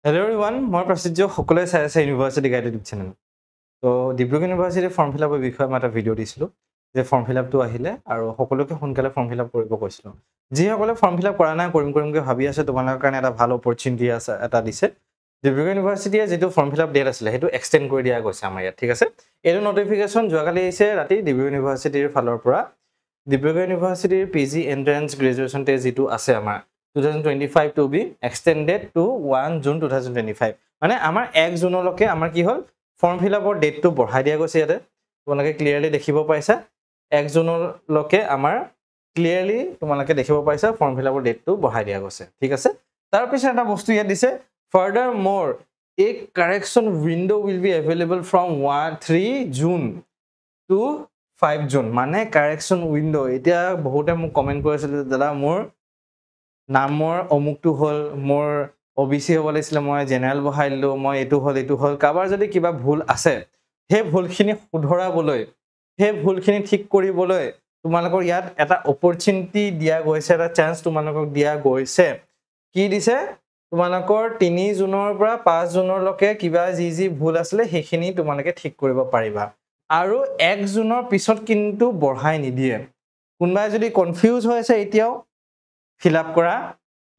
Hello everyone, মই প্ৰসিদ্ধ সকলোৱে চাই আছে ইউনিভাৰ্সিটি গাইড ইউটিউব চেনেল। তো ডিব্ৰুগড় ইউনিভাৰ্সিটিৰ ফৰ্ম ফিল আপৰ বিষয়ে মই এটা ভিডিঅ' দিছিলোঁ যে ফৰ্ম ফিল আপটো আহিলে আৰু সকলোকে সোনকালে ফৰ্ম ফিল আপ কৰিব কৈছিলোঁ। যিসকলে ফৰ্ম ফিল আপ কৰা নাই কৰিমকৈ ভাবি আছে তোমালোকৰ কাৰণে এটা ভাল অপৰচুনিটি আছে এটা দিছে। ডিব্ৰুগড় ইউনিভাৰ্সিটিয়ে যিটো ফৰ্ম ফিল আপ ডেট আছিলে সেইটো এক্সটেণ্ড কৰি দিয়া গৈছে আমাৰ ইয়াত, ঠিক আছে। এইটো নটিফিকেশ্যন যোৱাকালি আহিছে ৰাতি ডিব্ৰুগড় ইউনিভাৰ্সিটিৰ ফালৰ পৰা। ডিব্ৰুগড় ইউনিভাৰ্সিটিৰ PG এন্ট্ৰেন্স গ্ৰেজুৱেশ্যন টেষ্ট যিটো আছে আমাৰ 2025 to be extended to 1 June 2025 মানে আমাৰ 1 জুনলৈকে আমাৰ কি হ'ল ফৰ্ম ফিল আপৰ ডেটটো বঢ়াই দিয়া গৈছে ইয়াতে তোমালোকে ক্লিয়াৰলি দেখিব পাইছা 1 জুনলৈকে আমাৰ ক্লিয়াৰলি তোমালোকে দেখিব পাইছা ফৰ্ম ফিল আপৰ ডেটটো বঢ়াই দিয়া গৈছে, ঠিক আছে। তাৰ পিছত এটা বস্তু ইয়াত দিছে furthermore a correction window will be available from 3 June to 5 June মানে কাৰেকশ্যন উইন্ডো। এতিয়া বহুতে মোক কমেন্ট কৰি আছিল দাদা মোৰ নামৰ অমুকটো হ'ল মোৰ OBC হ'ব লাগিছিলে মই জেনেৰেল বহাই দিলোঁ মই এইটো হ'ল কাবাৰ যদি কিবা ভুল আছে সেই ভুলখিনি শুধৰাবলৈ সেই ভুলখিনি ঠিক কৰিবলৈ তোমালোকৰ ইয়াত এটা অপৰচুনিটি দিয়া গৈছে এটা চান্স তোমালোকক দিয়া গৈছে কি দিছে তোমালোকৰ 3 জুনৰ পৰা 5 জুনলৈকে কিবা যি ভুল আছিলে সেইখিনি তোমালোকে ঠিক কৰিব পাৰিবা আৰু 1 জুনৰ পিছত কিন্তু বঢ়াই নিদিয়ে কোনবাই যদি কনফিউজ হৈ আছে এতিয়াও fill up কৰা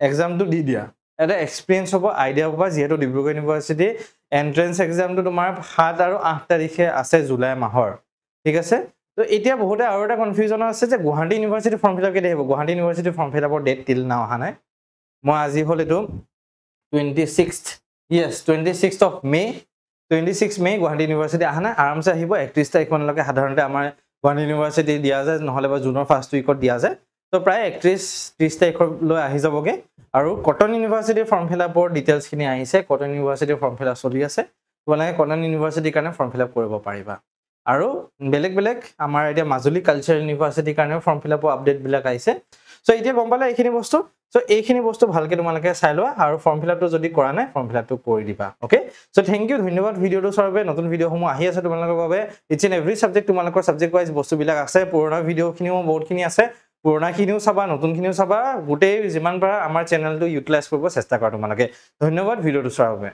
এক্সামটো দি দিয়া এটা এক্সপেৰিয়েন্স হ'ব আইডিয়া হ'ব যেহেতু ডিব্ৰুগড় ইউনিভাৰ্সিটি এন্ট্ৰেন্স এক্সামটো তোমাৰ 7 আৰু 8 তাৰিখে আছে জুলাই মাহৰ, ঠিক আছে। তো এতিয়া বহুতে আৰু এটা কনফিউজন আছে যে Guwahati university form fill up কেতিয়া হ'ব গুৱাহাটী ইউনিভাৰ্সিটি ফৰ্ম ফিল আপৰ ডেট টিল নাও অহা নাই মই আজি হ'ল এটো 26th of May 26 May Guwahati university আহা নাই আৰামছে আহিব 31 তাৰিখ মানলৈকে সাধাৰণতে আমাৰ গুৱাহাটী ইউনিভাৰ্সিটি দিয়া যায় নহলে বা জুনৰ ফাৰ্ষ্ট উইকত দিয়া যায় তো প্ৰায় 31-30 তাৰিখলৈ আহি যাবগে আৰু কটন ইউনিভাৰ্সিটিৰ ফৰ্ম ফিল আপৰ ডিটেইলছ খিনি আহিছে কটন ইউনিভাৰ্সিটিৰ ফৰ্ম ফিল আপ চলি আছে তোমালোকে কটন ইউনিভাৰ্সিটিৰ কাৰণে ফৰ্ম ফিল আপ কৰিব পাৰিবা আৰু বেলেগ আমাৰ এতিয়া মাজুলী কালচাৰেল ইউনিভাৰ্সিটিৰ কাৰণে ফৰ্ম ফিল আপৰ আপডেট বিলাক আহিছে সো এতিয়া গম পালে এইখিনি বস্তু সো এইখিনি বস্তু ভালকে তোমালোকে চাই লোৱা আৰু ফৰ্ম ফিল আপটো যদি কৰা নাই ফৰ্ম ফিল আপটো কৰি দিবা ওকে সো থ্যাংক ইউ ধন্যবাদ ভিডিওটো চাবলৈ নতুন ভিডিওসমূহ আহি আছে তোমালোকৰ বাবে ইটছ এন এভৰি সাবজেক্ট তোমালোকৰ সাবজেক্ট ওয়াইজ বস্তু বিলাক আছে পুৰণা ভিডিওখিনিও বহুতখিনি আছে পুৰণাখিনিও চাবা নতুনখিনিও চাবা গোটেই যিমান পাৰা আমাৰ চেনেলটো ইউটিলাইজ কৰিব চেষ্টা কৰা তোমালোকে ধন্যবাদ ভিডিওটো চোৱাৰ বাবে